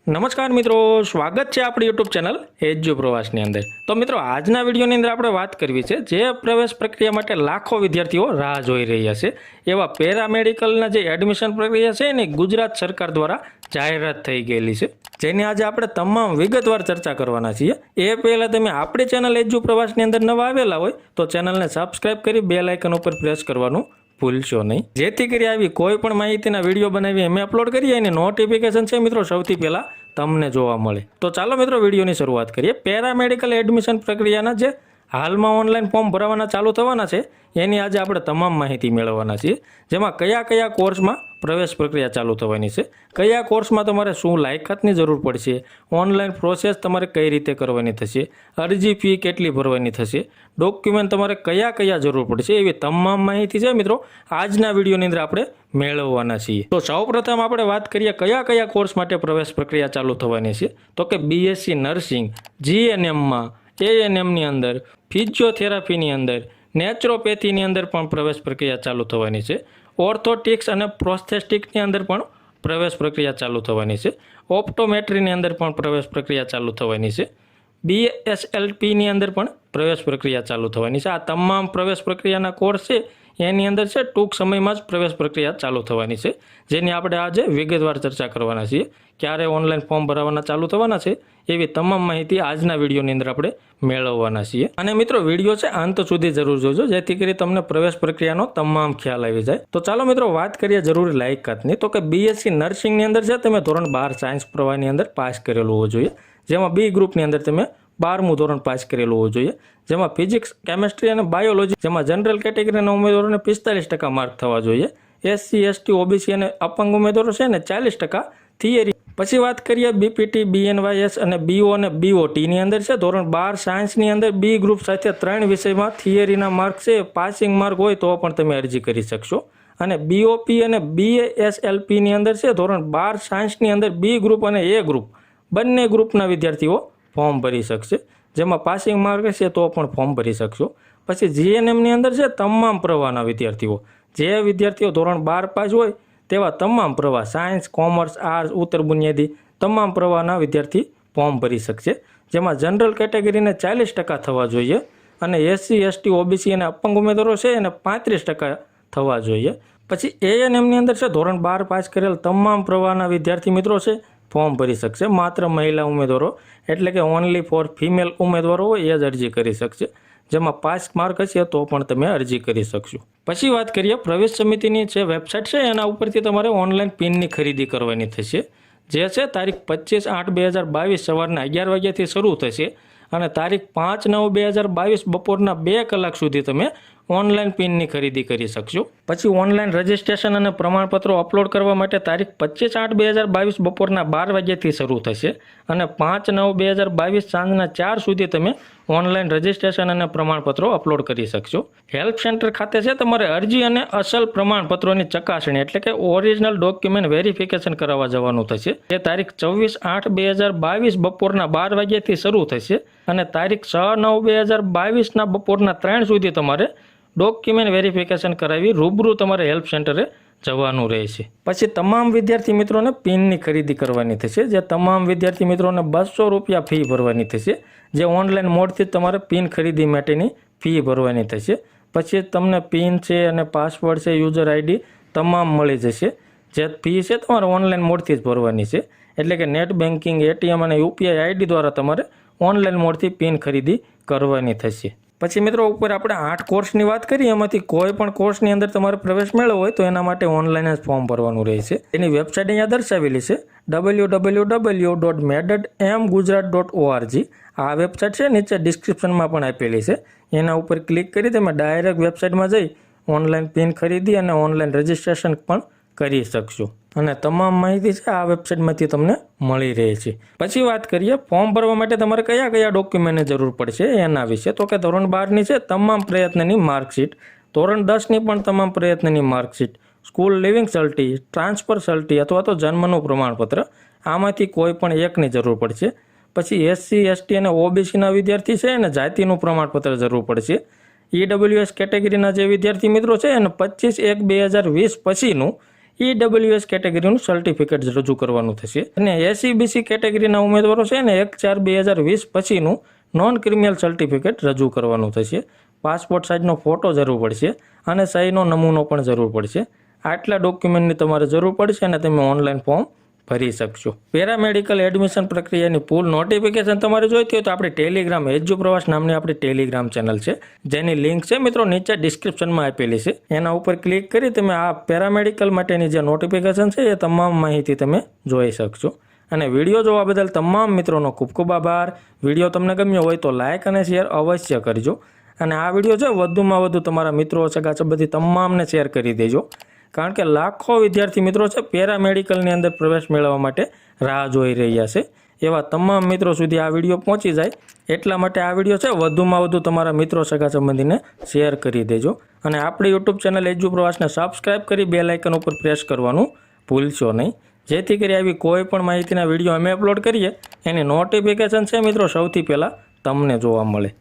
નમસ્કાર મિત્રો, સ્વાગત છે આપણી યુટ્યુબ ચેનલ એજ્યુ પ્રવાસની અંદર। તો મિત્રો આજના વિડીયોની અંદર આપણે વાત કરવી છે જે પ્રવેશ પ્રક્રિયા માટે લાખો વિદ્યાર્થીઓ રાહ જોઈ રહ્યા છે એવા પેરામેડિકલના જે એડમિશન પ્રક્રિયા છે એની ગુજરાત સરકાર દ્વારા જાહેરાત થઈ ગયેલી છે, જેની આજે આપણે તમામ વિગતવાર ચર્ચા કરવાના છીએ। એ પહેલાં તમે આપણી ચેનલ એજ્યુ પ્રવાસની અંદર નવા આવેલા હોય તો ચેનલને સબસ્ક્રાઈબ કરી બેલ આઇકન ઉપર પ્રેસ કરવાનું ભૂલશો નહીં, જેથી કરી આવી કોઈ પણ માહિતીના વિડીયો બનાવી અમે અપલોડ કરીએ એની નોટિફિકેશન છે મિત્રો સૌથી પહેલાં તમને જોવા મળે। તો ચાલો મિત્રો વિડીયોની શરૂઆત કરીએ। પેરામેડિકલ એડમિશન પ્રક્રિયાના જે હાલમાં ઓનલાઈન ફોર્મ ભરવાના ચાલુ થવાના છે એની આજે આપણે તમામ માહિતી મેળવવાના છીએ, જેમાં કયા કયા કોર્સમાં પ્રવેશ પ્રક્રિયા ચાલુ થવાની છે, કયા કોર્સમાં તમારે શું લાયકાતની જરૂર પડશે, ઓનલાઈન પ્રોસેસ તમારે કઈ રીતે કરવાની થશે, અરજી ફી કેટલી ભરવાની થશે, ડોક્યુમેન્ટ તમારે કયા કયા જરૂર પડશે, એવી તમામ માહિતી છે મિત્રો આજના વિડીયોની અંદર આપણે મેળવવાના છીએ। તો સૌપ્રથમ આપણે વાત કરીએ કયા કયા કોર્સ માટે પ્રવેશ પ્રક્રિયા ચાલુ થવાની છે, તો કે બીએસસી નર્સિંગ, જીએનએમમાં, એએનએમની અંદર, ફિઝિયોથેરાપીની અંદર, નેચરોપેથીની અંદર પણ પ્રવેશ પ્રક્રિયા ચાલુ થવાની છે, ઓર્થોટિક્સ અને પ્રોસ્થેટિક્સની અંદર પણ પ્રવેશ પ્રક્રિયા ચાલુ થવાની છે, ઓપ્ટોમેટ્રીની અંદર પણ પ્રવેશ પ્રક્રિયા ચાલુ થવાની છે, બીએસએલપીની અંદર પણ પ્રવેશ પ્રક્રિયા ચાલુ થવાની છે। આ તમામ પ્રવેશ પ્રક્રિયાના કોર્સ છે એની અંદર છે ટૂંક સમયમાં જ પ્રવેશ પ્રક્રિયા ચાલુ થવાની છે, જેની આપણે આજે વિગતવાર ચર્ચા કરવાના છીએ। ક્યારે ઓનલાઈન ફોર્મ ભરાવાના ચાલુ થવાના છે એવી તમામ માહિતી આજના વિડીયોની અંદર આપણે મેળવવાના છીએ। અને મિત્રો વિડીયો છે અંત સુધી જરૂર જોજો, જેથી કરી તમને પ્રવેશ પ્રક્રિયાનો તમામ ખ્યાલ આવી જાય। તો ચાલો મિત્રો વાત કરીએ જરૂરી લાયકાતની। તો કે બીએસસી નર્સિંગની અંદર છે તમે ધોરણ 12 સાયન્સ પ્રવાહની અંદર પાસ કરેલું હોવું જોઈએ, જેમાં બી ગ્રુપની અંદર તમે 12મું ધોરણ પાસ કરેલું હોવું જોઈએ, જેમાં ફિઝિક્સ, કેમેસ્ટ્રી અને બાયોલોજી, જેમાં જનરલ કેટેગરીના ઉમેદવારોને 45% માર્ક થવા જોઈએ, એસસી, એસટી, ઓબીસી અને અપંગ ઉમેદવારો છે ને 40% થિયરી। પછી વાત કરીએ બીપીટી, બીએનવાયએસ અને બીઓ અને બીઓટીની અંદર છે ધોરણ 12 સાયન્સની અંદર બી ગ્રુપ સાથે 3 વિષયમાં થિયરીના માર્ક છે પાસિંગ માર્ક હોય તો પણ તમે અરજી કરી શકશો। અને બીઓપી અને બીએસએલપીની અંદર છે ધોરણ 12 સાયન્સની અંદર બી ગ્રુપ અને એ ગ્રુપ બંને ગ્રુપના વિદ્યાર્થીઓ ફોર્મ ભરી શકશે, જેમાં પાસિંગ માર્ક હશે તો પણ ફોર્મ ભરી શકશો। પછી જીએનએમની અંદર છે તમામ પ્રવાહના વિદ્યાર્થીઓ, જે વિદ્યાર્થીઓ ધોરણ 12 પાસ હોય તેવા તમામ પ્રવાહ સાયન્સ, કોમર્સ, આર્ટ્સ, ઉત્તર બુનિયાદી તમામ પ્રવાહના વિદ્યાર્થી ફોર્મ ભરી શકશે, જેમાં જનરલ કેટેગરીને 40% થવા જોઈએ અને એસસી, એસટી, ઓબીસી અને અપંગ ઉમેદવારો છે એને 35% થવા જોઈએ। પછી એએનએમની અંદર છે ધોરણ 12 પાસ કરેલ તમામ પ્રવાહના વિદ્યાર્થી મિત્રો છે ફોર્મ ભરી શકશે, માત્ર મહિલા ઉમેદવારો એટલે કે ઓનલી ફોર ફિમેલ ઉમેદવારો હોય એ જ અરજી કરી શકશે, જેમાં પાસ માર્ક હશે તો પણ તમે અરજી કરી શકશો। પછી વાત કરીએ પ્રવેશ સમિતિની જે વેબસાઇટ છે એના ઉપરથી તમારે ઓનલાઈન પિનની ખરીદી કરવાની થશે, જે છે તારીખ 25/8/2022 સવારના 11 વાગ્યાથી શરૂ થશે અને તારીખ 5/9/2022 બપોરના 2 કલાક સુધી તમે ઓનલાઈન પિનની ખરીદી કરી શકશો। પછી ઓનલાઈન રજિસ્ટ્રેશન અને પ્રમાણપત્રો અપલોડ કરવા માટે તારીખ 25/8/2022 બપોરના 12 વાગ્યાથી શરૂ થશે અને 5/9/2022 સાંજના 4 સુધી તમે ઓનલાઈન રજિસ્ટ્રેશન અને પ્રમાણપત્રો અપલોડ કરી શકશો। હેલ્પ સેન્ટર ખાતે છે તમારે અરજી અને અસલ પ્રમાણપત્રોની ચકાસણી એટલે કે ઓરિજિનલ ડોક્યુમેન્ટ વેરિફિકેશન કરાવવા જવાનું થશે, જે તારીખ 24/8/2022 બપોરના 12 વાગ્યાથી શરૂ થશે અને તારીખ 6/9/2022ના બપોરના 3 સુધી તમારે ડોક્યુમેન્ટ વેરિફિકેશન કરાવી રૂબરૂ તમારે હેલ્પ સેન્ટરે જવાનું રહેશે। પછી તમામ વિદ્યાર્થી મિત્રોને પિનની ખરીદી કરવાની થશે, જે તમામ વિદ્યાર્થી મિત્રોને 200 રૂપિયા ફી ભરવાની થશે, જે ઓનલાઈન મોડથી તમારે પિન ખરીદી માટેની ફી ભરવાની થશે। પછી તમને પિન છે અને પાસવર્ડ છે, યુઝર આઈડી તમામ મળી જશે, જે ફી છે તમારે ઓનલાઈન મોડથી જ ભરવાની છે, એટલે કે નેટ બેન્કિંગ, એટીએમ અને યુપીઆઈ આઈડી દ્વારા તમારે ઓનલાઈન મોડથી પિન ખરીદી કરવાની થશે। પછી મિત્રો ઉપર આપણે 8 કોર્સની વાત કરીએ, એમાંથી કોઈ પણ કોર્સની અંદર તમારે પ્રવેશ મેળવવો હોય તો એના માટે ઓનલાઈન જ ફોર્મ ભરવાનું રહેશે। એની વેબસાઇટ અહીંયા દર્શાવેલી છે www.medmgujarat.org। આ વેબસાઇટ છે નીચે ડિસ્ક્રિપ્શનમાં પણ આપેલી છે, એના ઉપર ક્લિક કરી તમે ડાયરેક્ટ વેબસાઇટમાં જઈ ઓનલાઈન પિન ખરીદી અને ઓનલાઈન રજિસ્ટ્રેશન પણ કરી શકશો અને તમામ માહિતી છે આ વેબસાઇટમાંથી તમને મળી રહે છે। પછી વાત કરીએ ફોર્મ ભરવા માટે તમારે કયા કયા ડોક્યુમેન્ટની જરૂર પડશે એના વિશે। તો કે ધોરણ 12ની છે તમામ પ્રયત્નની માર્કશીટ, ધોરણ 10ની પણ તમામ પ્રયત્નની માર્કશીટ, સ્કૂલ લિવિંગ સર્ટી, ટ્રાન્સફર સર્ટી અથવા તો જન્મનું પ્રમાણપત્ર, આમાંથી કોઈ પણ એકની જરૂર પડશે। પછી એસસી, એસટી અને ઓબીસીના વિદ્યાર્થી છે એને જાતિનું પ્રમાણપત્ર જરૂર પડશે। ઈડબ્લ્યુએસ કેટેગરીના જે વિદ્યાર્થી મિત્રો છે એને 25/1/2020 પછીનું EWS કેટેગરીનું સર્ટિફિકેટ રજૂ કરવાનું થશે. અને SEBC કેટેગરીના ઉમેદવારો છે ને 1/4/2020 પછીનું નોન ક્રિમિનલ સર્ટિફિકેટ રજૂ કરવાનું થશે. પાસપોર્ટ સાઇઝનો ફોટો જરૂર પડશે અને સહીનો નમૂનો પણ જરૂર પડશે. આટલા ડોક્યુમેન્ટની તમારે જરૂર પડશે અને તમે ઓનલાઈન ફોર્મ ભરી શકશો. પેરામેડિકલ એડમિશન પ્રક્રિયાની ફૂલ નોટિફિકેશન તમારે જોઈતી હોય તો આપણે ટેલિગ્રામ એજ્યુ પ્રવાસ નામની આપણી ટેલિગ્રામ ચેનલ છે, જેની લિંક છે મિત્રો નીચે ડિસ્ક્રિપ્શનમાં આપેલી છે. એના ઉપર ક્લિક કરી તમે આ પેરામેડિકલ માટેની જે નોટિફિકેશન છે એ તમામ માહિતી તમે જોઈ શકશો. અને વિડીયો જોવા બદલ તમામ મિત્રોનો ખૂબ ખૂબ આભાર. વિડીયો તમને ગમ્યો હોય તો લાઇક અને શેર અવશ્ય કરજો. અને આ વિડીયો છે વધુમાં વધુ તમારા મિત્રો, સગા સંબંધી તમામને શેર કરી દેજો. કારણ કે લાખો વિદ્યાર્થી મિત્રો છે પેરામેડિકલની અંદર પ્રવેશ મેળવવા માટે રાહ જોઈ રહ્યા છે. એવા તમામ મિત્રો સુધી આ વિડીયો પહોંચી જાય એટલા માટે આ વિડીયો છે વધુમાં વધુ તમારા મિત્રો, સગા સંબંધીને શેર કરી દેજો. અને આપણી યુટ્યુબ ચેનલ એજ્યુ પ્રવાસને સબસ્ક્રાઈબ કરી બેલ આઇકન ઉપર પ્રેસ કરવાનું ભૂલશો નહીં, જેથી કરી આવી કોઈ પણ માહિતીના વિડીયો અમે અપલોડ કરીએ એની નોટિફિકેશન છે મિત્રો સૌથી પહેલાં તમને જોવા મળે.